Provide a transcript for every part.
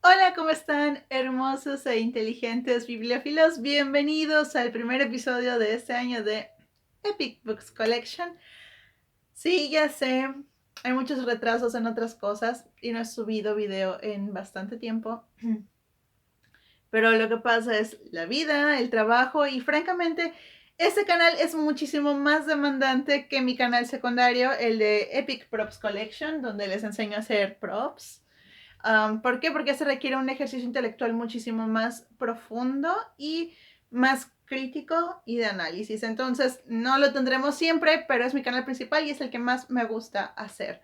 Hola, ¿cómo están? Hermosos e inteligentes bibliófilos. Bienvenidos al primer episodio de este año de Epic Books Collection. Sí, ya sé, hay muchos retrasos en otras cosas y no he subido video en bastante tiempo. Pero lo que pasa es la vida, el trabajo y francamente este canal es muchísimo más demandante que mi canal secundario, el de Epic Props Collection, donde les enseño a hacer props. ¿Por qué? Porque se requiere un ejercicio intelectual muchísimo más profundo y más crítico y de análisis. Entonces, no lo tendremos siempre, pero es mi canal principal y es el que más me gusta hacer.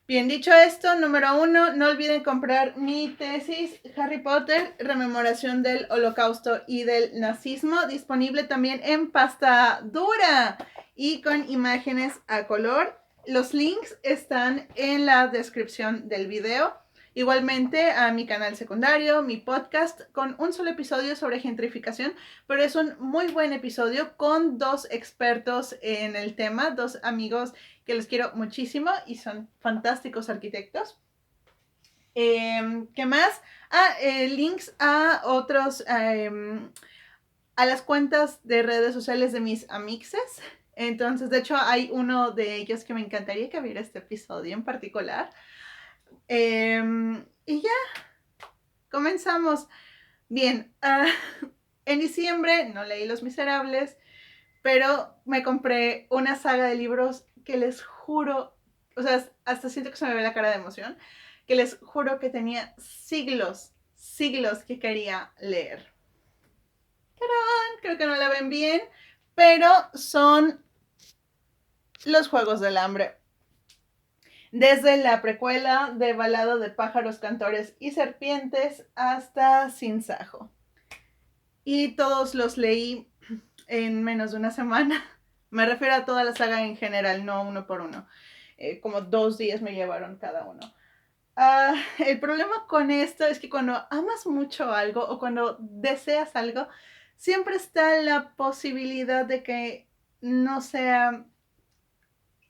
Bien, dicho esto, número 1, no olviden comprar mi tesis Harry Potter, rememoración del Holocausto y del nazismo, disponible también en pasta dura y con imágenes a color. Los links están en la descripción del video. Igualmente a mi canal secundario, mi podcast con un solo episodio sobre gentrificación, pero es un muy buen episodio con dos expertos en el tema, dos amigos que los quiero muchísimo y son fantásticos arquitectos. ¿Qué más? Links a otros, a las cuentas de redes sociales de mis amixes. Entonces, de hecho, hay uno de ellos que me encantaría que viera este episodio en particular. Y ya, comenzamos. Bien, en diciembre no leí Los Miserables, pero me compré una saga de libros que les juro, o sea, hasta siento que se me ve la cara de emoción, que les juro que tenía siglos que quería leer. Creo que no la ven bien, pero son Los Juegos del Hambre. Desde la precuela de Balado de pájaros, cantores y serpientes hasta Sin Sajo. Y todos los leí en menos de una semana. Me refiero a toda la saga en general, no uno por uno. Como 2 días me llevaron cada uno. El problema con esto es que cuando amas mucho algo o cuando deseas algo, siempre está la posibilidad de que no sea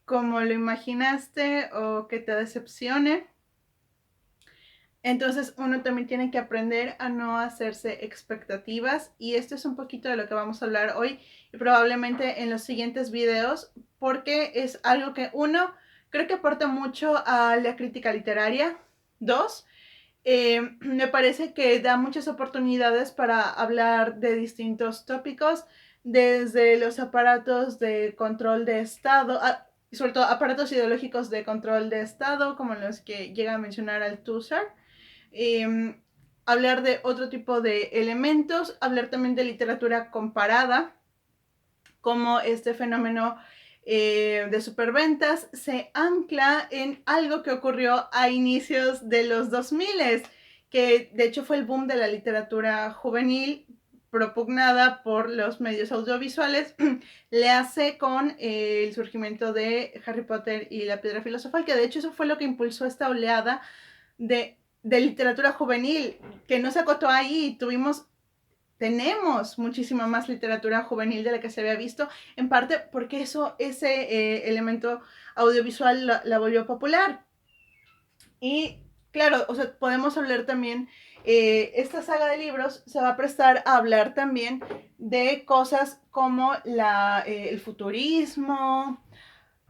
como lo imaginaste o que te decepcione. Entonces uno también tiene que aprender a no hacerse expectativas y esto es un poquito de lo que vamos a hablar hoy y probablemente en los siguientes videos porque es algo que uno creo que aporta mucho a la crítica literaria. Dos, me parece que da muchas oportunidades para hablar de distintos tópicos desde los aparatos de control de Estado, sobre todo aparatos ideológicos de control de Estado como los que llega a mencionar Althusser. Hablar de otro tipo de elementos, hablar también de literatura comparada, como este fenómeno de superventas se ancla en algo que ocurrió a inicios de los 2000, que de hecho fue el boom de la literatura juvenil propugnada por los medios audiovisuales, le hace con el surgimiento de Harry Potter y la Piedra Filosofal, que de hecho eso fue lo que impulsó esta oleada de literatura juvenil, que no se acotó ahí, tenemos muchísima más literatura juvenil de la que se había visto, en parte porque ese elemento audiovisual la volvió popular. Y claro, o sea, podemos hablar también, esta saga de libros se va a prestar a hablar también de cosas como el futurismo,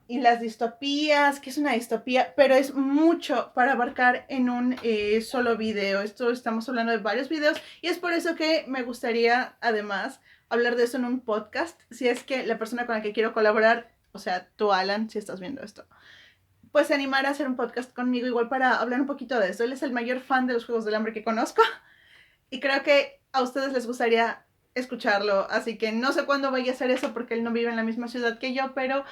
y las distopías, que es una distopía, pero es mucho para abarcar en un solo video. Esto estamos hablando de varios videos y es por eso que me gustaría además hablar de eso en un podcast, si es que la persona con la que quiero colaborar, o sea, tú Alan, si estás viendo esto, pues se animara a hacer un podcast conmigo igual para hablar un poquito de eso. Él es el mayor fan de los Juegos del Hambre que conozco y creo que a ustedes les gustaría escucharlo, así que no sé cuándo vaya a hacer eso porque él no vive en la misma ciudad que yo, pero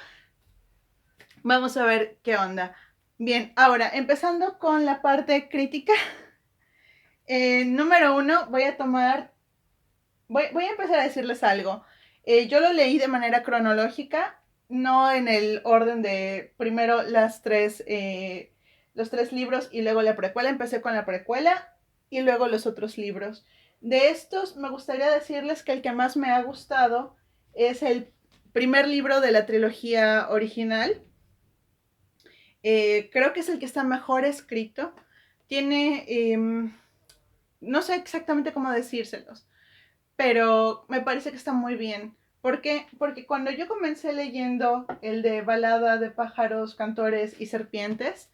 vamos a ver qué onda. Bien, ahora, empezando con la parte crítica. Número 1, voy a empezar a decirles algo. Yo lo leí de manera cronológica, no en el orden de primero los tres libros y luego la precuela. Empecé con la precuela y luego los otros libros. De estos, me gustaría decirles que el que más me ha gustado es el primer libro de la trilogía original. Creo que es el que está mejor escrito. Tiene no sé exactamente cómo decírselos, pero me parece que está muy bien. ¿Por qué? Porque cuando yo comencé leyendo el de Balada de pájaros, cantores y serpientes,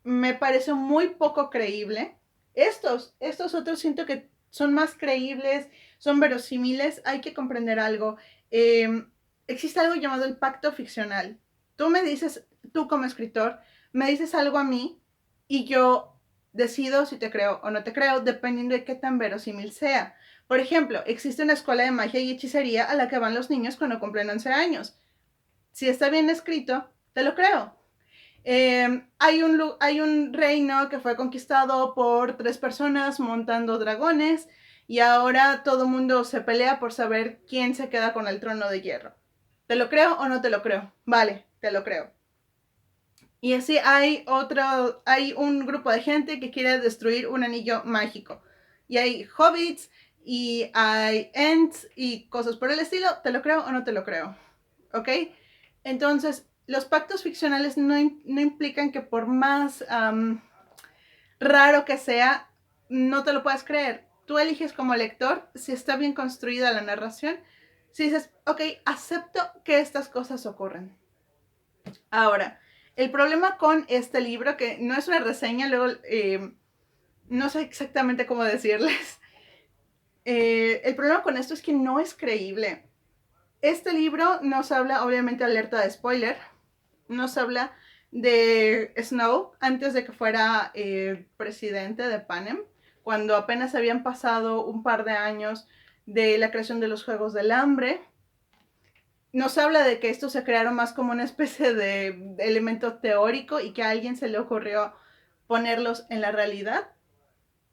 me pareció muy poco creíble. Estos otros siento que son más creíbles, son verosímiles. Hay que comprender algo. Eh, Existe algo llamado el pacto ficcional. Tú me dices, tú como escritor, me dices algo a mí y yo decido si te creo o no te creo, dependiendo de qué tan verosímil sea. Por ejemplo, existe una escuela de magia y hechicería a la que van los niños cuando cumplen 11 años. Si está bien escrito, te lo creo. Hay un reino que fue conquistado por 3 personas montando dragones y ahora todo el mundo se pelea por saber quién se queda con el trono de hierro. ¿Te lo creo o no te lo creo? Vale, te lo creo. Y así hay un grupo de gente que quiere destruir un anillo mágico. Y hay hobbits y hay ents y cosas por el estilo. ¿Te lo creo o no te lo creo? ¿Ok? Entonces, los pactos ficcionales no implican que por más raro que sea, no te lo puedas creer. Tú eliges como lector si está bien construida la narración. Si dices, ok, acepto que estas cosas ocurren. Ahora, el problema con este libro, que no es una reseña, luego no sé exactamente cómo decirles. El problema con esto es que no es creíble. Este libro nos habla, obviamente, alerta de spoiler, nos habla de Snow antes de que fuera presidente de Panem, cuando apenas habían pasado un par de años de la creación de los Juegos del Hambre. Nos habla de que estos se crearon más como una especie de elemento teórico y que a alguien se le ocurrió ponerlos en la realidad.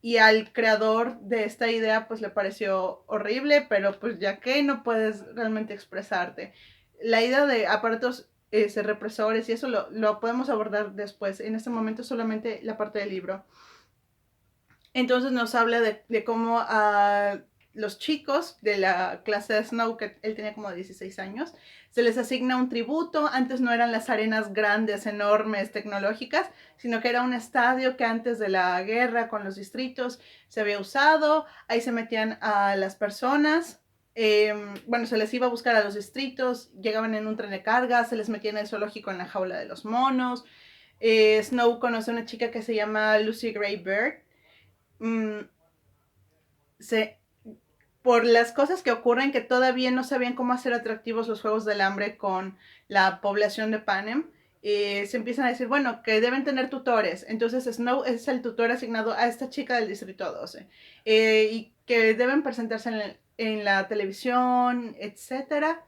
Y al creador de esta idea pues le pareció horrible, pero pues ya que no puedes realmente expresarte. La idea de aparatos represores y eso lo podemos abordar después. En este momento solamente la parte del libro. Entonces nos habla de cómo a los chicos de la clase de Snow, que él tenía como 16 años, se les asigna un tributo. Antes no eran las arenas grandes, enormes, tecnológicas, sino que era un estadio que antes de la guerra con los distritos se había usado. Ahí se metían a las personas. Bueno, se les iba a buscar a los distritos, llegaban en un tren de carga, se les metía en el zoológico en la jaula de los monos. Snow conoce a una chica que se llama Lucy Gray Bird. Mm, se, por las cosas que ocurren, que todavía no sabían cómo hacer atractivos los Juegos del Hambre con la población de Panem, se empiezan a decir, bueno, que deben tener tutores. Entonces Snow es el tutor asignado a esta chica del Distrito 12. Y que deben presentarse en la televisión, etcétera.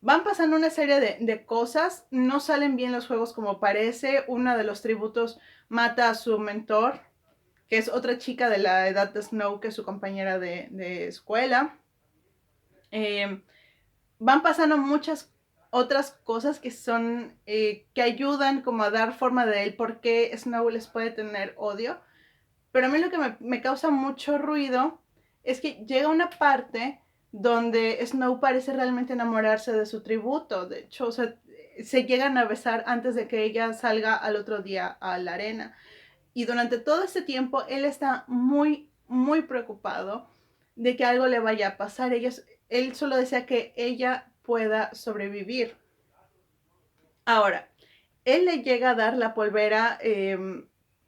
Van pasando una serie de cosas, no salen bien los juegos como parece. Uno de los tributos mata a su mentor, que es otra chica de la edad de Snow, que es su compañera de escuela. Eh, Van pasando muchas otras cosas que son, que ayudan como a dar forma de él, por qué Snow les puede tener odio. Pero a mí lo que me causa mucho ruido es que llega una parte donde Snow parece realmente enamorarse de su tributo. De hecho, o sea, se llegan a besar antes de que ella salga al otro día a la arena. Y durante todo este tiempo él está muy, muy preocupado de que algo le vaya a pasar. Él solo desea que ella pueda sobrevivir. Ahora, él le llega a dar la polvera,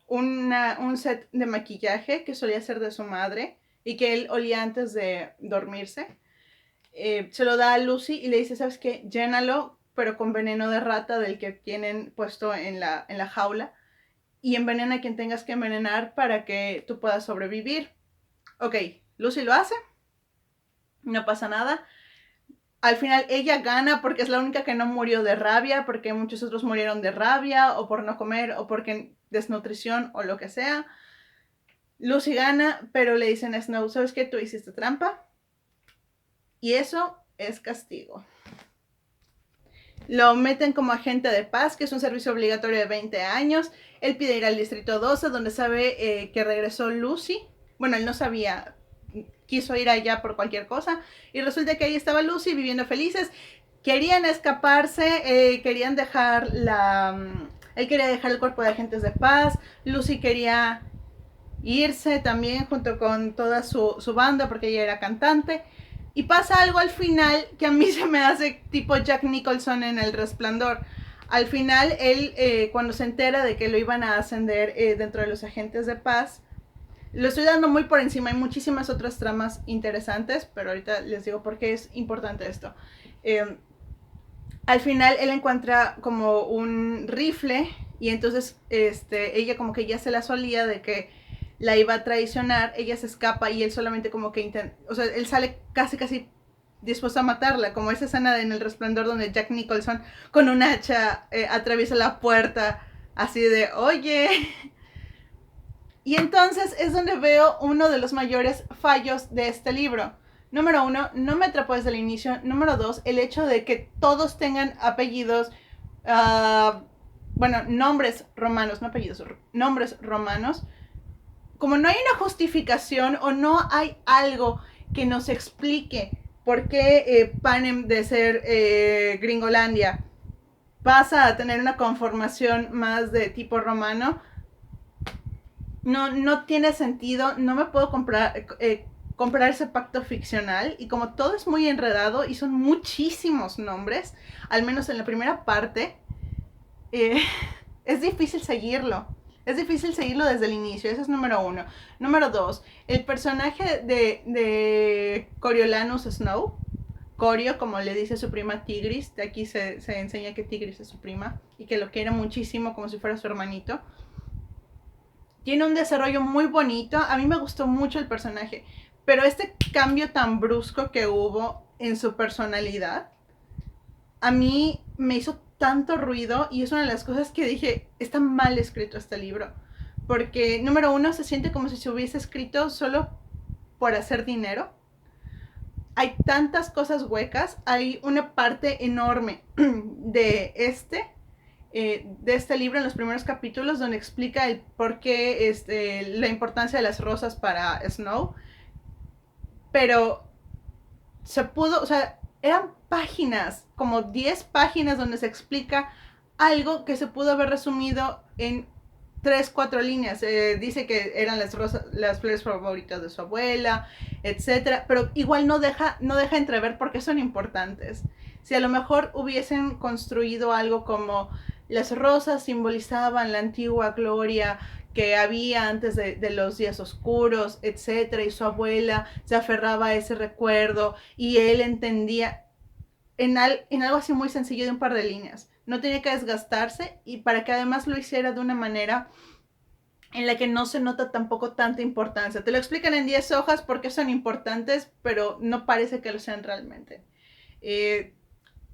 un set de maquillaje que solía ser de su madre y que él olía antes de dormirse. Se lo da a Lucy y le dice, ¿sabes qué? Llénalo, pero con veneno de rata del que tienen puesto en la jaula, y envenena a quien tengas que envenenar para que tú puedas sobrevivir. Ok, Lucy lo hace, no pasa nada. Al final ella gana porque es la única que no murió de rabia, porque muchos otros murieron de rabia o por no comer o porque desnutrición o lo que sea. Lucy gana, pero le dicen a Snow, ¿sabes qué? Tú hiciste trampa y eso es castigo. Lo meten como agente de paz, que es un servicio obligatorio de 20 años. Él pide ir al distrito 12, donde sabe que regresó Lucy. Bueno, él no sabía, quiso ir allá por cualquier cosa. Y resulta que ahí estaba Lucy viviendo felices. Querían escaparse, querían dejar él quería dejar el cuerpo de agentes de paz. Lucy quería irse también junto con toda su banda porque ella era cantante. Y pasa algo al final que a mí se me hace tipo Jack Nicholson en El Resplandor. Al final, él, cuando se entera de que lo iban a ascender dentro de los agentes de paz, lo estoy dando muy por encima, hay muchísimas otras tramas interesantes, pero ahorita les digo por qué es importante esto. Al final él encuentra como un rifle y entonces ella como que ya se la solía de que la iba a traicionar, ella se escapa y él solamente como que intenta, o sea, él sale casi dispuesto a matarla, como esa escena en El Resplandor donde Jack Nicholson con un hacha atraviesa la puerta así de, oye. Y entonces es donde veo uno de los mayores fallos de este libro. Número uno, no me atrapó desde el inicio. Número dos, el hecho de que todos tengan apellidos, bueno, nombres romanos, no apellidos, nombres romanos. Como no hay una justificación o no hay algo que nos explique por qué Panem de ser Gringolandia pasa a tener una conformación más de tipo romano, no tiene sentido, no me puedo comprar ese pacto ficcional y como todo es muy enredado y son muchísimos nombres, al menos en la primera parte, eh, es difícil seguirlo. Es difícil seguirlo desde el inicio, ese es número uno. Número dos, el personaje de Coriolanus Snow, Corio, como le dice su prima Tigris, de aquí se enseña que Tigris es su prima y que lo quiere muchísimo como si fuera su hermanito. Tiene un desarrollo muy bonito. A mí me gustó mucho el personaje. Pero este cambio tan brusco que hubo en su personalidad, a mí me hizo tanto ruido y es una de las cosas que dije, está mal escrito este libro. Porque, número uno, se siente como si se hubiese escrito solo por hacer dinero. Hay tantas cosas huecas. Hay una parte enorme de este libro en los primeros capítulos donde explica el por qué la importancia de las rosas para Snow, pero se pudo, o sea, eran páginas, como 10 páginas donde se explica algo que se pudo haber resumido en 3, 4 líneas. Dice que eran las rosas, las flores favoritas de su abuela, etcétera, pero igual no deja entrever por qué son importantes. Si a lo mejor hubiesen construido algo como las rosas simbolizaban la antigua gloria que había antes de los días oscuros, etcétera, y su abuela se aferraba a ese recuerdo y él entendía en algo así muy sencillo de un par de líneas. No tenía que desgastarse y para que además lo hiciera de una manera en la que no se nota tampoco tanta importancia. Te lo explican en 10 hojas porque son importantes, pero no parece que lo sean realmente.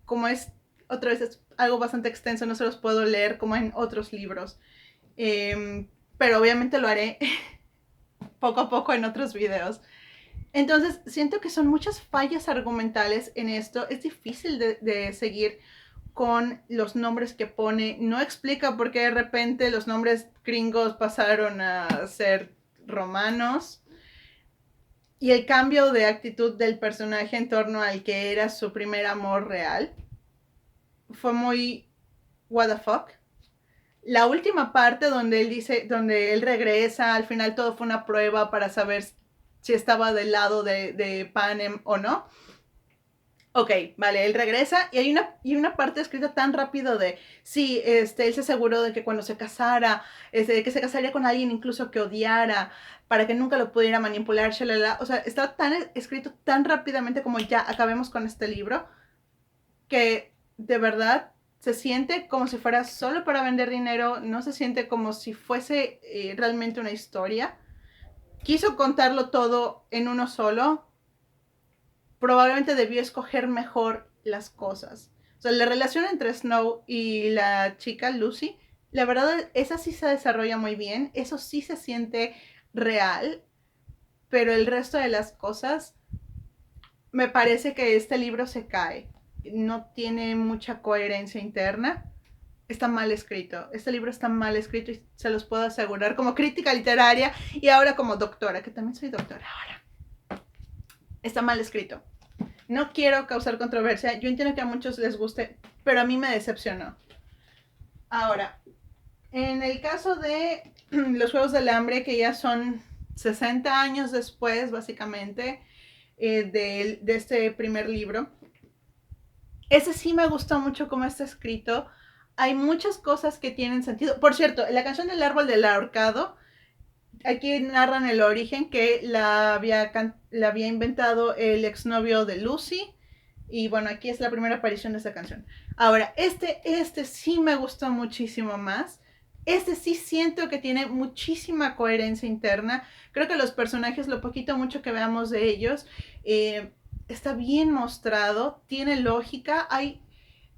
Como es, otra vez, es algo bastante extenso, no se los puedo leer como en otros libros. Pero obviamente lo haré poco a poco en otros videos. Entonces, siento que son muchas fallas argumentales en esto. Es difícil de seguir con los nombres que pone. No explica por qué de repente los nombres gringos pasaron a ser romanos. Y el cambio de actitud del personaje en torno al que era su primer amor real fue muy what the fuck. La última parte donde él dice, donde él regresa, al final todo fue una prueba para saber si estaba del lado de Panem o no. Ok, vale, él regresa y una parte escrita tan rápido de, sí, él se aseguró de que cuando se casara, que se casaría con alguien incluso que odiara, para que nunca lo pudiera manipular, shalala. O sea, está tan escrito tan rápidamente como ya acabemos con este libro, que de verdad se siente como si fuera solo para vender dinero, no se siente como si fuese realmente una historia. Quiso contarlo todo en uno solo, probablemente debió escoger mejor las cosas. O sea, la relación entre Snow y la chica Lucy, la verdad, esa sí se desarrolla muy bien, eso sí se siente real, pero el resto de las cosas, me parece que este libro se cae. No tiene mucha coherencia interna. Está mal escrito. Este libro está mal escrito y se los puedo asegurar como crítica literaria y ahora como doctora, que también soy doctora ahora. Está mal escrito. No quiero causar controversia. Yo entiendo que a muchos les guste, pero a mí me decepcionó. Ahora, En el caso de los Juegos del Hambre, que ya son 60 años después, básicamente, de este primer libro, ese sí me gustó mucho cómo está escrito. Hay muchas cosas que tienen sentido. Por cierto, la canción del árbol del ahorcado, aquí narran el origen que la había inventado el exnovio de Lucy. Y bueno, aquí es la primera aparición de esa canción. Ahora, este sí me gustó muchísimo más. Este sí siento que tiene muchísima coherencia interna. Creo que los personajes, lo poquito mucho que veamos de ellos, está bien mostrado, tiene lógica. Hay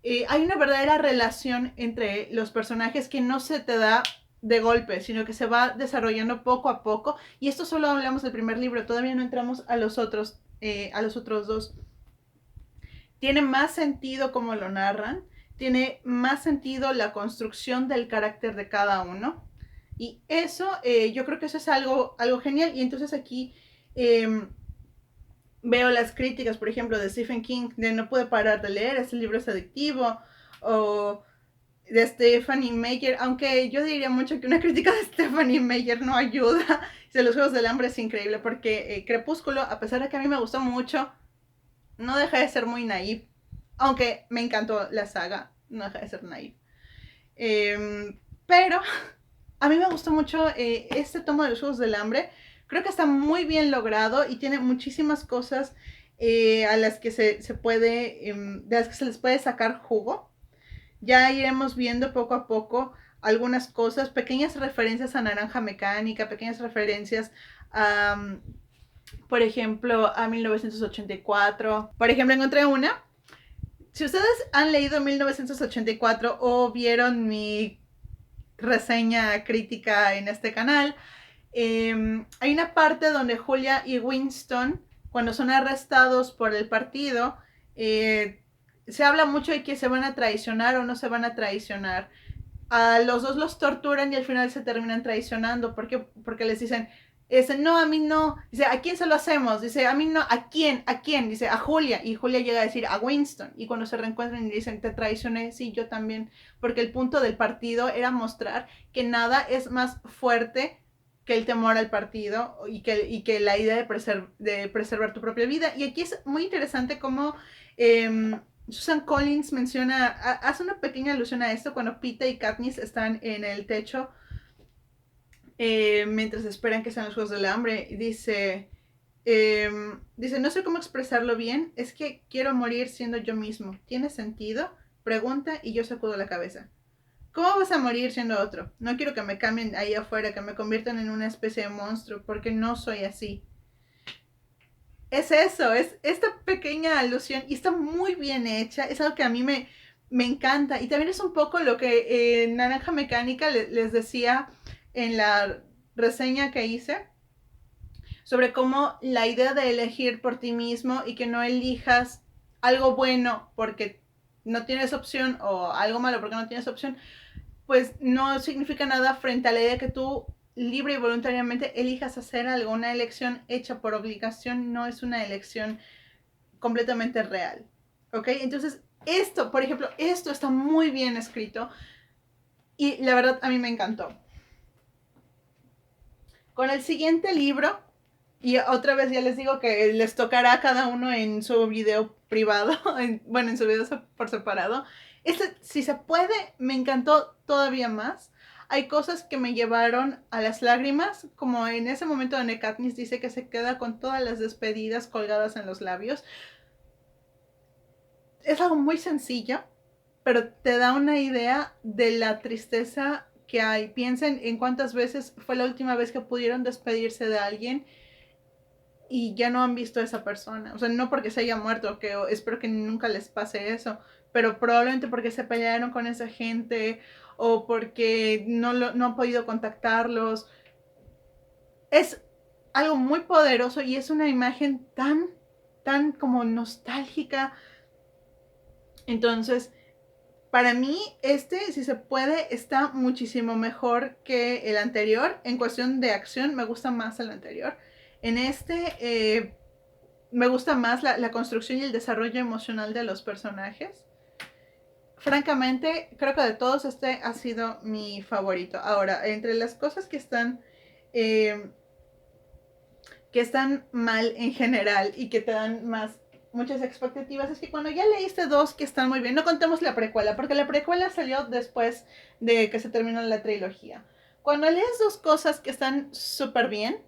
una verdadera relación entre los personajes que no se te da de golpe, sino que se va desarrollando poco a poco. Y esto solo hablamos del primer libro, todavía no entramos a los otros dos. Tiene más sentido como lo narran, tiene más sentido la construcción del carácter de cada uno. Y eso, yo creo que eso es algo genial. Y entonces aquí veo las críticas, por ejemplo, de Stephen King, de no pude parar de leer, este libro es adictivo, o de Stephanie Meyer, aunque yo diría mucho que una crítica de Stephanie Meyer no ayuda. De los Juegos del Hambre es increíble, porque Crepúsculo, a pesar de que a mí me gustó mucho, no deja de ser muy naive, aunque me encantó la saga, no deja de ser naive. Pero a mí me gustó mucho este tomo de los Juegos del Hambre. Creo que está muy bien logrado y tiene muchísimas cosas a las que se puede, de las que se les puede sacar jugo. Ya iremos viendo poco a poco algunas cosas, pequeñas referencias a Naranja Mecánica, pequeñas referencias a, por ejemplo, a 1984. Por ejemplo, encontré una. Si ustedes han leído 1984 o vieron mi reseña crítica en este canal, hay una parte donde Julia y Winston, cuando son arrestados por el partido, se habla mucho de que se van a traicionar o no se van a traicionar. A los dos los torturan y al final se terminan traicionando. ¿Por qué? Porque les dicen, no, a mí no. Dice, ¿a quién se lo hacemos? Dice, a mí no. ¿A quién? ¿A quién? Dice, a Julia. Y Julia llega a decir, a Winston. Y cuando se reencuentran y dicen, te traicioné, sí, yo también. Porque el punto del partido era mostrar que nada es más fuerte que el temor al partido y que la idea de preservar tu propia vida. Y aquí es muy interesante cómo Susan Collins hace una pequeña alusión a esto cuando Pita y Katniss están en el techo mientras esperan que sean los Juegos del Hambre. Dice, no sé cómo expresarlo bien, es que quiero morir siendo yo mismo. ¿Tiene sentido? Pregunta y yo sacudo la cabeza. ¿Cómo vas a morir siendo otro? No quiero que me cambien ahí afuera, que me conviertan en una especie de monstruo, porque no soy así. Es eso, es esta pequeña alusión y está muy bien hecha, es algo que a mí me encanta. Y también es un poco lo que Naranja Mecánica les decía en la reseña que hice, sobre cómo la idea de elegir por ti mismo y que no elijas algo bueno porque no tienes opción o algo malo porque no tienes opción, pues no significa nada frente a la idea que tú libre y voluntariamente elijas hacer algo. Una elección hecha por obligación no es una elección completamente real. ¿Ok? Entonces, esto, por ejemplo, esto está muy bien escrito y la verdad a mí me encantó. Con el siguiente libro, y otra vez ya les digo que les tocará a cada uno en su video privado, en su video por separado. Este, si se puede, me encantó todavía más. Hay cosas que me llevaron a las lágrimas, como en ese momento donde Katniss dice que se queda con todas las despedidas colgadas en los labios. Es algo muy sencillo, pero te da una idea de la tristeza que hay. Piensen en cuántas veces fue la última vez que pudieron despedirse de alguien y ya no han visto a esa persona. O sea, no porque se haya muerto, que espero que nunca les pase eso, pero probablemente porque se pelearon con esa gente o porque no han podido contactarlos. Es algo muy poderoso y es una imagen tan como nostálgica. Entonces, para mí, si se puede, está muchísimo mejor que el anterior. En cuestión de acción, me gusta más el anterior. En me gusta más la construcción y el desarrollo emocional de los personajes. francamente, creo que de todos este ha sido mi favorito. Ahora, entre las cosas eh, que están mal en general y que te dan muchas expectativas, es que cuando ya leíste dos que están muy bien, no contemos la precuela, porque la precuela salió después de que se terminó la trilogía. Cuando lees dos cosas que están súper bien,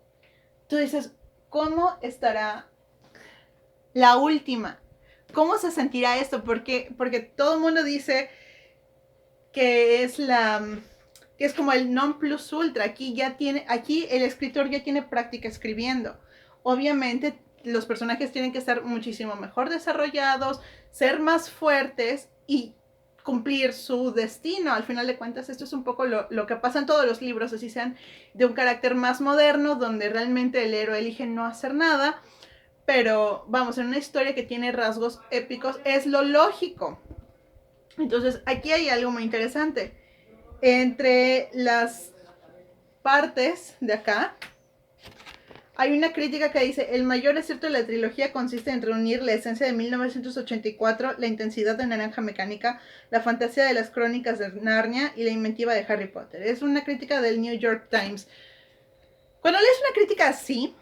tú dices, ¿cómo estará la última? ¿Cómo se sentirá esto? Porque todo el mundo dice que que es como el non plus ultra. Aquí el escritor ya tiene práctica escribiendo. Obviamente los personajes tienen que estar muchísimo mejor desarrollados, ser más fuertes y cumplir su destino. Al final de cuentas, esto es un poco lo que pasa en todos los libros, así sean de un carácter más moderno, donde realmente el héroe elige no hacer nada, pero vamos, en una historia que tiene rasgos épicos, es lo lógico. Entonces, aquí hay algo muy interesante. Entre las partes de acá, hay una crítica que dice, el mayor acierto de la trilogía consiste en reunir la esencia de 1984, la intensidad de Naranja Mecánica, la fantasía de las crónicas de Narnia y la inventiva de Harry Potter. Es una crítica del New York Times. Cuando lees una crítica así,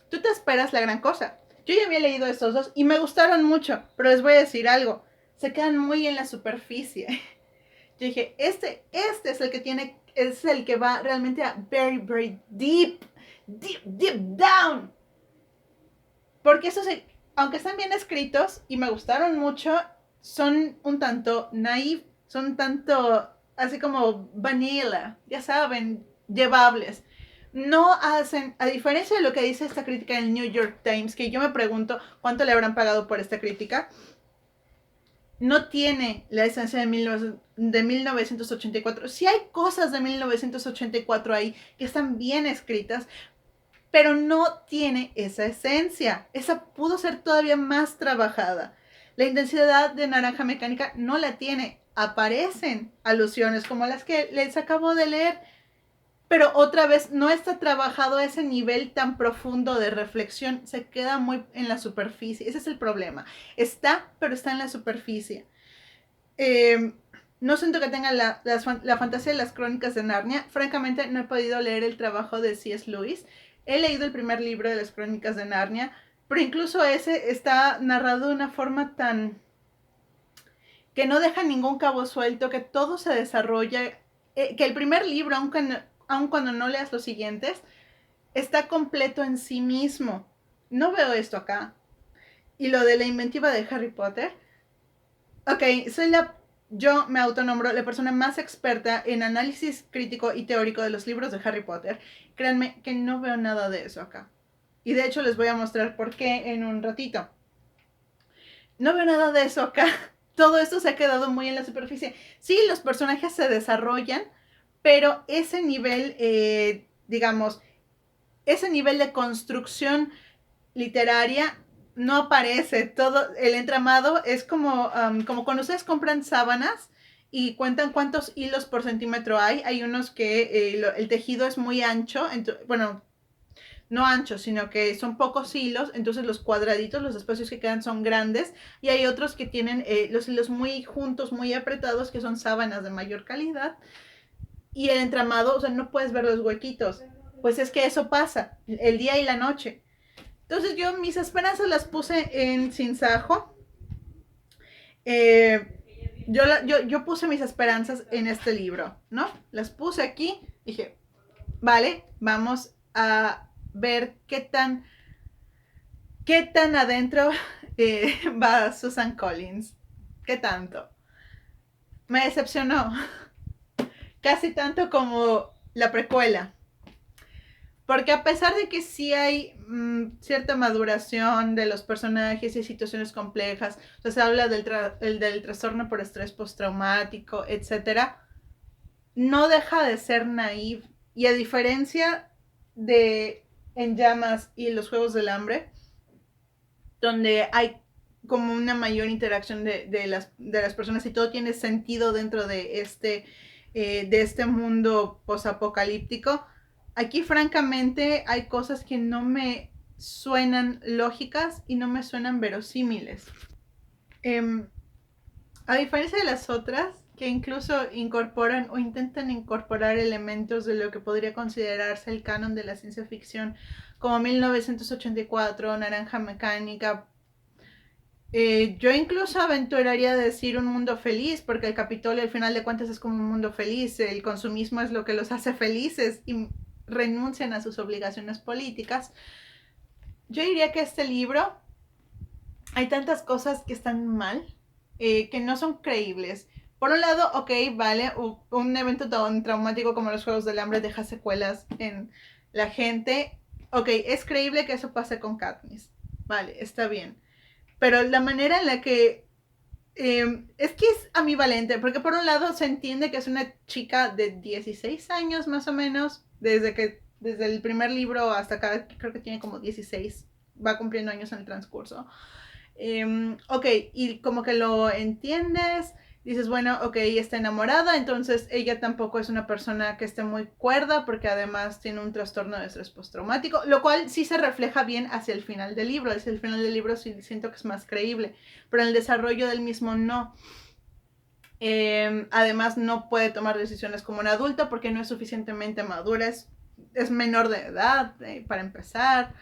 tú te esperas la gran cosa. Yo ya había leído estos dos y me gustaron mucho, pero les voy a decir algo, se quedan muy en la superficie. Yo dije, este es el que es el que va realmente a very, very deep down. Porque aunque están bien escritos y me gustaron mucho, son un tanto naive, son un tanto así como vanilla, ya saben, llevables. No hacen, a diferencia de lo que dice esta crítica en el New York Times, que yo me pregunto cuánto le habrán pagado por esta crítica, no tiene la esencia de 1984. Sí hay cosas de 1984 ahí que están bien escritas, pero no tiene esa esencia. Esa pudo ser todavía más trabajada. La intensidad de Naranja Mecánica no la tiene. Aparecen alusiones como las que les acabo de leer, pero otra vez no está trabajado a ese nivel tan profundo de reflexión, se queda muy en la superficie. Ese es el problema. Pero está en la superficie. No siento que tenga la fantasía de las crónicas de Narnia. Francamente, no he podido leer el trabajo de C.S. Lewis. He leído el primer libro de las crónicas de Narnia, pero incluso ese está narrado de una forma que no deja ningún cabo suelto, que todo se desarrolla, que el primer libro, aun cuando no leas los siguientes, está completo en sí mismo. No veo esto acá. Y lo de la inventiva de Harry Potter. Ok, yo me autonombro la persona más experta en análisis crítico y teórico de los libros de Harry Potter. Créanme que no veo nada de eso acá. Y de hecho les voy a mostrar por qué en un ratito. No veo nada de eso acá. Todo esto se ha quedado muy en la superficie. Sí, los personajes se desarrollan, pero ese nivel, digamos, ese nivel de construcción literaria no aparece. Todo el entramado es como cuando ustedes compran sábanas y cuentan cuántos hilos por centímetro hay. Hay unos que el tejido es muy ancho, bueno, no ancho, sino que son pocos hilos, entonces los cuadraditos, los espacios que quedan son grandes, y hay otros que tienen los hilos muy juntos, muy apretados, que son sábanas de mayor calidad, y el entramado, o sea, no puedes ver los huequitos. Pues es que eso pasa, el día y la noche. Entonces yo mis esperanzas las puse en Sinsajo. Yo puse mis esperanzas en este libro, ¿no? Las puse aquí. Dije, vale, vamos a ver qué tan adentro va Susan Collins. ¿Qué tanto? Me decepcionó. Casi tanto como la precuela. Porque a pesar de que sí hay cierta maduración de los personajes y situaciones complejas, o sea, se habla del trastorno por estrés postraumático, etc., no deja de ser naive. Y a diferencia de En Llamas y Los Juegos del Hambre, donde hay como una mayor interacción de las personas y todo tiene sentido dentro de este mundo posapocalíptico. Aquí francamente hay cosas que no me suenan lógicas y no me suenan verosímiles. A diferencia de las otras, que incluso incorporan o intentan incorporar elementos de lo que podría considerarse el canon de la ciencia ficción, como 1984, Naranja Mecánica. Yo incluso aventuraría a decir un mundo feliz, porque el Capitolio al final de cuentas es como un mundo feliz, el consumismo es lo que los hace felices y renuncian a sus obligaciones políticas. Yo diría que este libro, hay tantas cosas que están mal, que no son creíbles. Por un lado, ok, vale, un evento tan traumático como los Juegos del Hambre deja secuelas en la gente. Ok, es creíble que eso pase con Katniss. Vale, está bien. Pero la manera en la que es que es ambivalente, porque por un lado se entiende que es una chica de 16 años más o menos, desde el primer libro hasta acá, creo que tiene como 16, va cumpliendo años en el transcurso. Ok, y como que lo entiendes, dices, bueno, ok, está enamorada, entonces ella tampoco es una persona que esté muy cuerda, porque además tiene un trastorno de estrés postraumático, lo cual sí se refleja bien hacia el final del libro. Hacia el final del libro sí siento que es más creíble, pero en el desarrollo del mismo no. Además no puede tomar decisiones como un adulto porque no es suficientemente madura, es menor de edad, para empezar.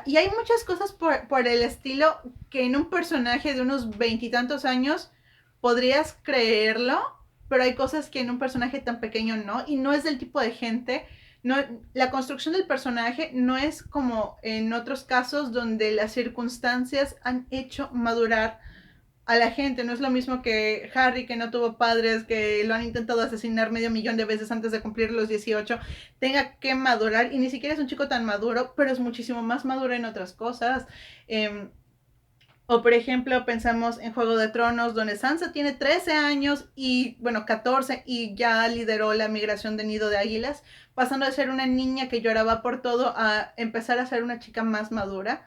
Y hay muchas cosas por el estilo que en un personaje de unos veintitantos años podrías creerlo, pero hay cosas que en un personaje tan pequeño no, y no es del tipo de gente, no, la construcción del personaje no es como en otros casos donde las circunstancias han hecho madurar a la gente. No es lo mismo que Harry, que no tuvo padres, que lo han intentado asesinar 500,000 de veces antes de cumplir los 18, tenga que madurar, y ni siquiera es un chico tan maduro, pero es muchísimo más maduro en otras cosas. O por ejemplo, pensamos en Juego de Tronos, donde Sansa tiene 13 años y, bueno, 14, y ya lideró la migración de Nido de Águilas, pasando de ser una niña que lloraba por todo a empezar a ser una chica más madura.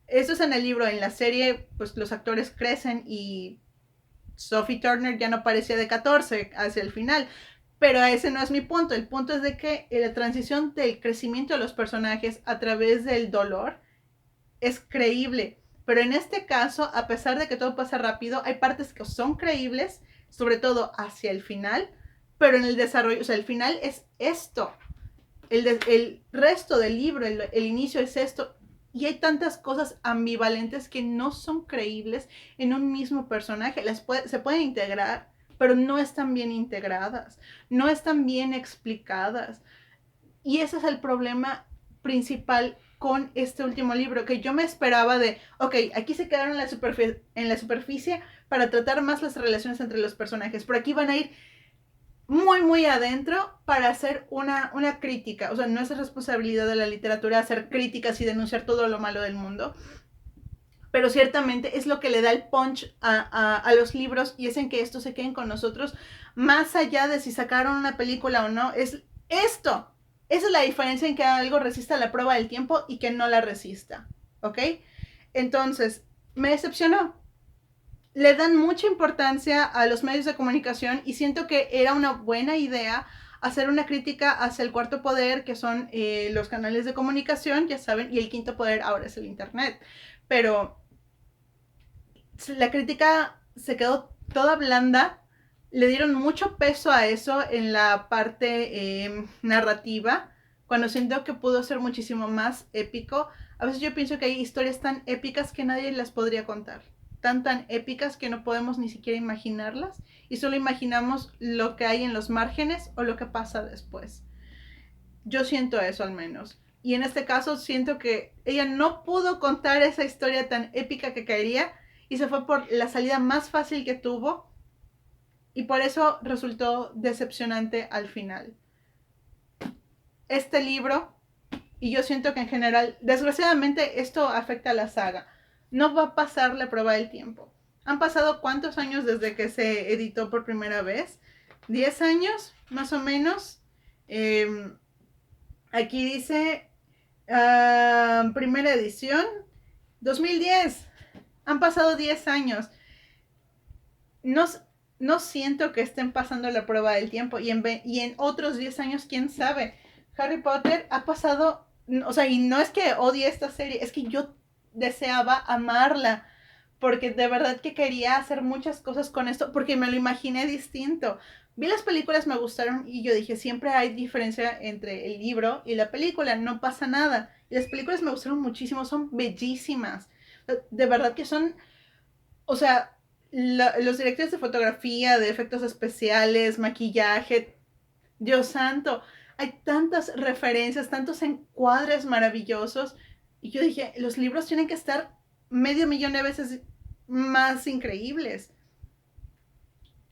Eso es en el libro. En la serie, pues los actores crecen y Sophie Turner ya no parecía de 14 hacia el final. Pero ese no es mi punto. El punto es de que la transición del crecimiento de los personajes a través del dolor es creíble. Pero en este caso, a pesar de que todo pasa rápido, hay partes que son creíbles, sobre todo hacia el final, pero en el desarrollo, o sea, el final es esto. El resto del libro, el inicio es esto. Y hay tantas cosas ambivalentes que no son creíbles en un mismo personaje. Se pueden integrar, pero no están bien integradas, no están bien explicadas. Y ese es el problema principal con este último libro, que yo me esperaba de, ok, aquí se quedaron en la superficie para tratar más las relaciones entre los personajes, pero aquí van a ir muy, muy adentro para hacer una crítica. O sea, no es responsabilidad de la literatura hacer críticas y denunciar todo lo malo del mundo, pero ciertamente es lo que le da el punch a los libros, y es en que estos se queden con nosotros, más allá de si sacaron una película o no. Es esto. Esa es la diferencia en que algo resista la prueba del tiempo y que no la resista. ¿Ok? Entonces, me decepcionó. Le dan mucha importancia a los medios de comunicación, y siento que era una buena idea hacer una crítica hacia el cuarto poder, que son los canales de comunicación, ya saben, y el quinto poder ahora es el Internet. Pero la crítica se quedó toda blanda, le dieron mucho peso a eso en la parte narrativa, cuando siento que pudo ser muchísimo más épico. A veces yo pienso que hay historias tan épicas que nadie las podría contar, tan épicas que no podemos ni siquiera imaginarlas, y solo imaginamos lo que hay en los márgenes o lo que pasa después. Yo siento eso al menos. Y en este caso siento que ella no pudo contar esa historia tan épica que quería, y se fue por la salida más fácil que tuvo, y por eso resultó decepcionante al final. Este libro, y yo siento que en general, desgraciadamente esto afecta a la saga, no va a pasar la prueba del tiempo. Han pasado ¿cuántos años desde que se editó por primera vez? ¿10 años más o menos? Aquí dice primera edición 2010. Han pasado 10 años. No, no siento que estén pasando la prueba del tiempo, y en otros 10 años, quién sabe. Harry Potter ha pasado, o sea, y no es que odie esta serie, es que yo deseaba amarla, porque de verdad que quería hacer muchas cosas con esto, porque me lo imaginé distinto. Vi las películas, me gustaron y yo dije, siempre hay diferencia entre el libro y la película, no pasa nada. Y las películas me gustaron muchísimo, son bellísimas. De verdad que son, o sea, los directores de fotografía, de efectos especiales, maquillaje, Dios santo, hay tantas referencias, tantos encuadres maravillosos. Y yo dije, los libros tienen que estar medio millón de veces más increíbles.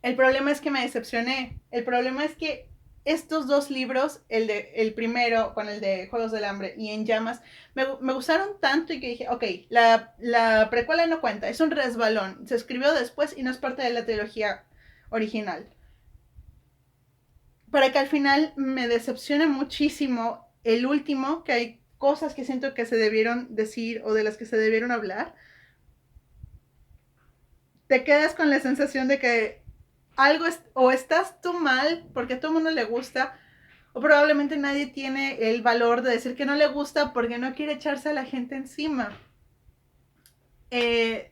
El problema es que me decepcioné. El problema es que estos dos libros, el primero con el de Juegos del Hambre y En Llamas, me gustaron tanto y que dije, ok, la precuela no cuenta, es un resbalón. Se escribió después y no es parte de la trilogía original. Para que al final me decepcione muchísimo el último, que hay cosas que siento que se debieron decir o de las que se debieron hablar, te quedas con la sensación de que algo es, o estás tú mal porque a todo el mundo le gusta, o probablemente nadie tiene el valor de decir que no le gusta porque no quiere echarse a la gente encima. Eh,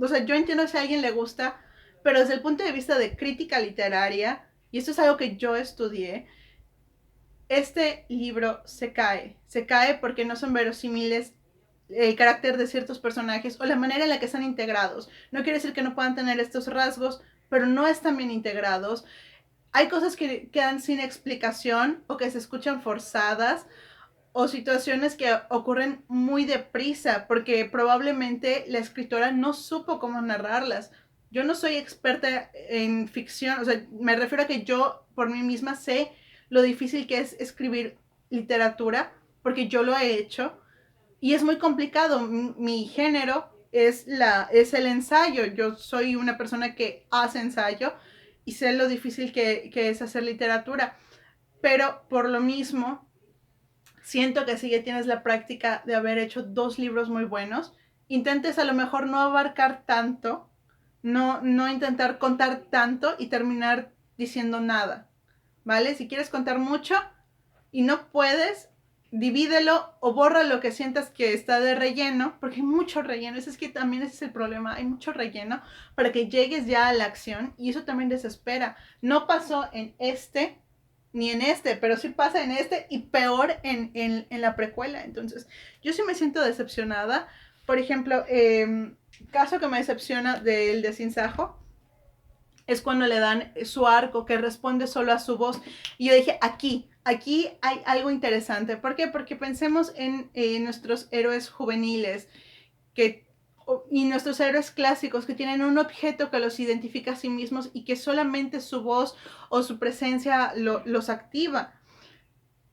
o sea, yo entiendo si a alguien le gusta, pero desde el punto de vista de crítica literaria, y esto es algo que yo estudié, este libro se cae porque no son verosímiles el carácter de ciertos personajes o la manera en la que están integrados. No quiere decir que no puedan tener estos rasgos, pero no están bien integrados. Hay cosas que quedan sin explicación o que se escuchan forzadas o situaciones que ocurren muy deprisa porque probablemente la escritora no supo cómo narrarlas. Yo no soy experta en ficción, o sea, me refiero a que yo por mí misma sé lo difícil que es escribir literatura porque yo lo he hecho y es muy complicado. Mi género es el ensayo. Yo soy una persona que hace ensayo y sé lo difícil que es hacer literatura. Pero por lo mismo, siento que si ya tienes la práctica de haber hecho dos libros muy buenos, intentes a lo mejor no abarcar tanto, no intentar contar tanto y terminar diciendo nada, ¿vale? Si quieres contar mucho y no puedes, divídelo o borra lo que sientas que está de relleno, porque hay mucho relleno, es que también ese es el problema, hay mucho relleno para que llegues ya a la acción y eso también desespera. No pasó en este ni en este, pero sí pasa en este y peor en la precuela. Entonces, yo sí me siento decepcionada. Por ejemplo, caso que me decepciona del de Sinsajo es cuando le dan su arco que responde solo a su voz. Y yo dije, aquí hay algo interesante. ¿Por qué? Porque pensemos en nuestros héroes juveniles que, y nuestros héroes clásicos que tienen un objeto que los identifica a sí mismos y que solamente su voz o su presencia los activa.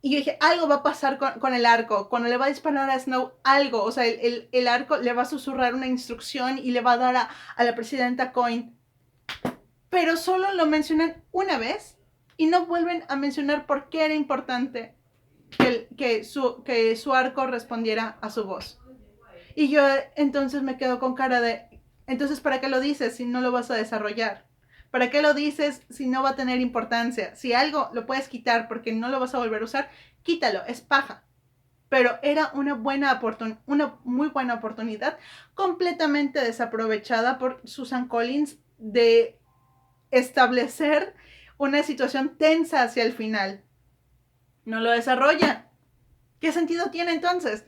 Y yo dije, algo va a pasar con el arco. Cuando le va a disparar a Snow, algo. O sea, el arco le va a susurrar una instrucción y le va a dar a la presidenta Coin, pero solo lo mencionan una vez y no vuelven a mencionar por qué era importante que su arco respondiera a su voz. Y yo entonces me quedo con cara de, entonces ¿para qué lo dices si no lo vas a desarrollar? ¿Para qué lo dices si no va a tener importancia? Si algo lo puedes quitar porque no lo vas a volver a usar, quítalo, es paja. Pero era una muy buena oportunidad, completamente desaprovechada por Susan Collins de establecer una situación tensa hacia el final. No lo desarrolla. ¿Qué sentido tiene entonces?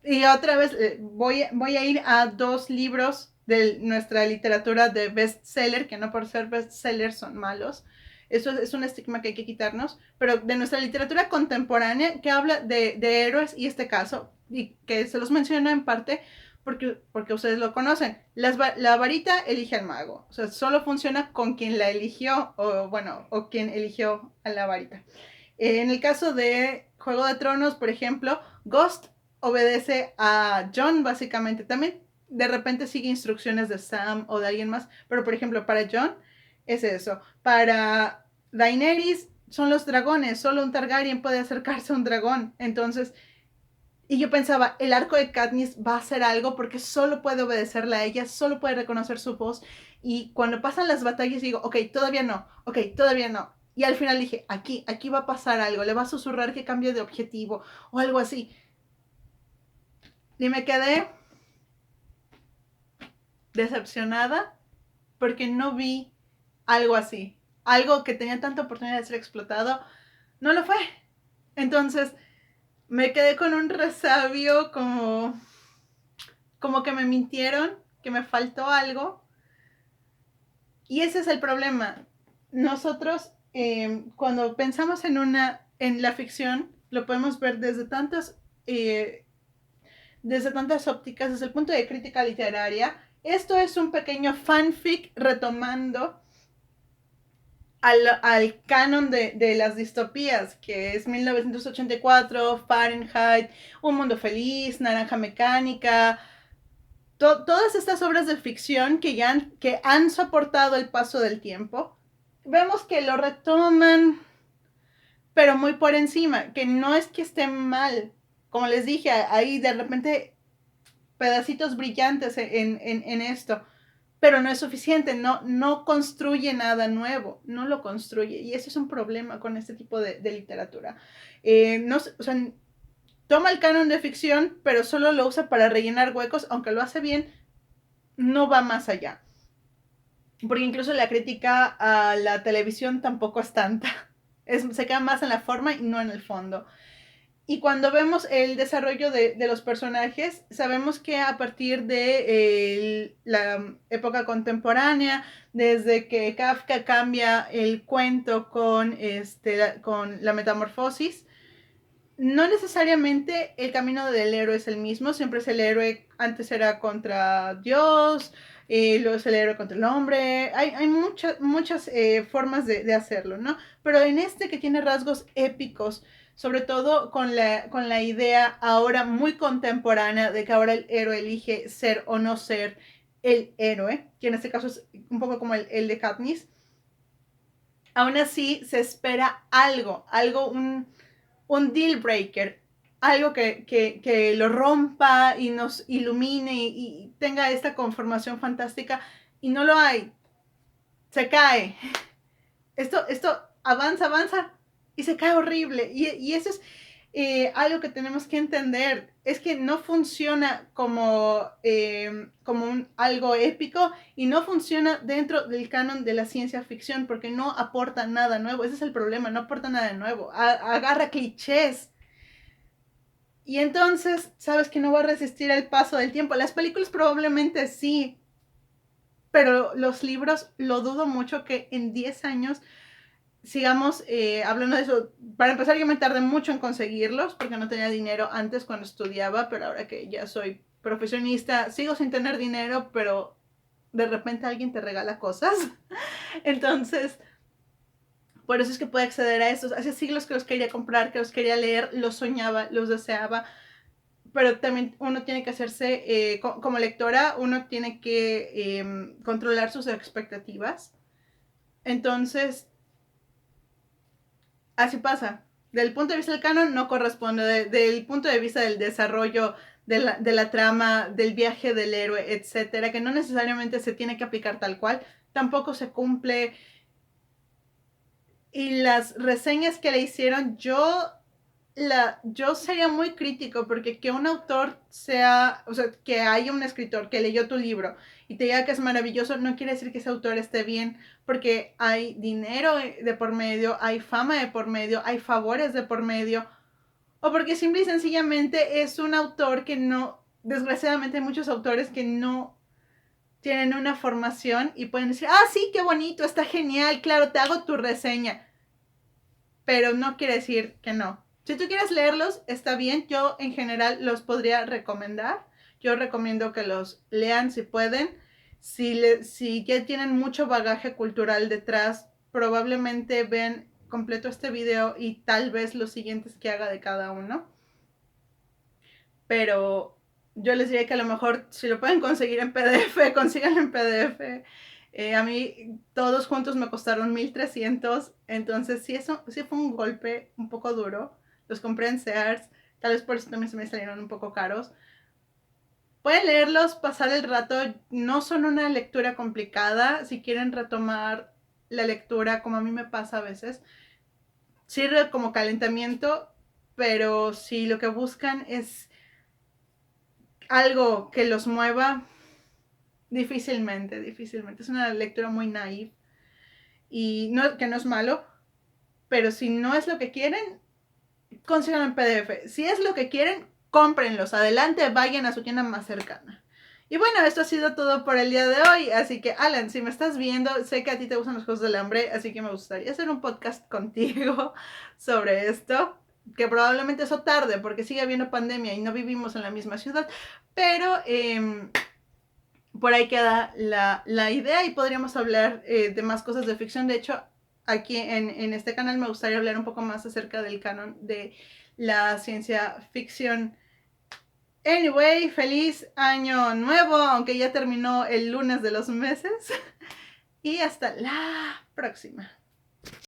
Y otra vez voy a ir a dos libros de nuestra literatura de bestseller, que no por ser bestseller son malos. Eso es un estigma que hay que quitarnos, pero de nuestra literatura contemporánea que habla de héroes y este caso, y que se los menciono en parte porque ustedes lo conocen. La varita elige al mago, o sea, solo funciona con quien la eligió, o bueno, o quien eligió a la varita. En el caso de Juego de Tronos, por ejemplo, Ghost obedece a Jon básicamente. También de repente sigue instrucciones de Sam o de alguien más, pero por ejemplo para Jon es eso. Para Daenerys son los dragones, solo un Targaryen puede acercarse a un dragón. Entonces, y yo pensaba, el arco de Katniss va a hacer algo porque solo puede obedecerla a ella, solo puede reconocer su voz. Y cuando pasan las batallas digo, ok, todavía no, ok, todavía no. Y al final dije, aquí va a pasar algo, le va a susurrar que cambie de objetivo o algo así. Y me quedé, decepcionada porque no vi algo así. Algo que tenía tanta oportunidad de ser explotado, no lo fue. Entonces me quedé con un resabio como que me mintieron, que me faltó algo. Y ese es el problema. Nosotros, cuando pensamos en la ficción, lo podemos ver desde tantas ópticas, desde el punto de crítica literaria. Esto es un pequeño fanfic retomando al canon de las distopías, que es 1984, Fahrenheit, Un Mundo Feliz, Naranja Mecánica, todas estas obras de ficción que han soportado el paso del tiempo. Vemos que lo retoman, pero muy por encima, que no es que esté mal. Como les dije, hay de repente pedacitos brillantes en esto, pero no es suficiente, no construye nada nuevo, no lo construye. Y eso es un problema con este tipo de literatura. No, o sea, toma el canon de ficción, pero solo lo usa para rellenar huecos, aunque lo hace bien, no va más allá. Porque incluso la crítica a la televisión tampoco es tanta. Se queda más en la forma y no en el fondo. Y cuando vemos el desarrollo de los personajes, sabemos que a partir de la época contemporánea, desde que Kafka cambia el cuento con la metamorfosis, no necesariamente el camino del héroe es el mismo, siempre es el héroe, antes era contra Dios, luego es el héroe contra el hombre, hay muchas formas de hacerlo, ¿no? Pero en este que tiene rasgos épicos, sobre todo con la idea ahora muy contemporánea de que ahora el héroe elige ser o no ser el héroe, que en este caso es un poco como el de Katniss, aún así se espera un deal breaker, algo que lo rompa y nos ilumine y tenga esta conformación fantástica, y no lo hay, se cae. Esto avanza y se cae horrible. Y eso es algo que tenemos que entender. Es que no funciona como algo épico y no funciona dentro del canon de la ciencia ficción porque no aporta nada nuevo. Ese es el problema, no aporta nada nuevo. Agarra clichés. Y entonces sabes que no va a resistir el paso del tiempo. Las películas probablemente sí, pero los libros lo dudo mucho que en 10 años sigamos hablando de eso. Para empezar, yo me tardé mucho en conseguirlos porque no tenía dinero antes cuando estudiaba, pero ahora que ya soy profesionista, sigo sin tener dinero, pero de repente alguien te regala cosas. Entonces, por eso es que puedo acceder a estos. Hace siglos que los quería comprar, que los quería leer, los soñaba, los deseaba, pero también uno tiene que hacerse, como lectora, uno tiene que controlar sus expectativas. Entonces, así pasa. Del punto de vista del canon no corresponde. Del punto de vista del desarrollo de la trama, del viaje del héroe, etcétera, que no necesariamente se tiene que aplicar tal cual, tampoco se cumple. Y las reseñas que le hicieron, yo sería muy crítico porque que un autor sea, o sea, que haya un escritor que leyó tu libro y te diga que es maravilloso, no quiere decir que ese autor esté bien, porque hay dinero de por medio, hay fama de por medio, hay favores de por medio, o porque simple y sencillamente es un autor que no, desgraciadamente hay muchos autores que no tienen una formación y pueden decir, ah, sí, qué bonito, está genial, claro, te hago tu reseña, pero no quiere decir que no. Si tú quieres leerlos, está bien. Yo en general los podría recomendar. Yo recomiendo que los lean si pueden. Si ya tienen mucho bagaje cultural detrás, probablemente vean completo este video y tal vez los siguientes que haga de cada uno. Pero yo les diría que a lo mejor si lo pueden conseguir en PDF, consíganlo en PDF. A mí todos juntos me costaron 1,300, entonces sí fue un golpe un poco duro. Los compré en Sears, tal vez por eso también se me salieron un poco caros. Pueden leerlos, pasar el rato, no son una lectura complicada. Si quieren retomar la lectura, como a mí me pasa a veces, sirve como calentamiento, pero si lo que buscan es algo que los mueva, Difícilmente, difícilmente. Es una lectura muy naive y no, que no es malo, pero si no es lo que quieren, consigan el PDF. Si es lo que quieren, cómprenlos. Adelante, vayan a su tienda más cercana. Y bueno, esto ha sido todo por el día de hoy. Así que, Alan, si me estás viendo, sé que a ti te gustan los Juegos del Hambre, así que me gustaría hacer un podcast contigo sobre esto. Que probablemente eso tarde, porque sigue habiendo pandemia y no vivimos en la misma ciudad. Pero por ahí queda la idea y podríamos hablar de más cosas de ficción. De hecho, aquí en este canal me gustaría hablar un poco más acerca del canon de la ciencia ficción. Anyway, feliz año nuevo, aunque ya terminó el lunes de los meses. Y hasta la próxima.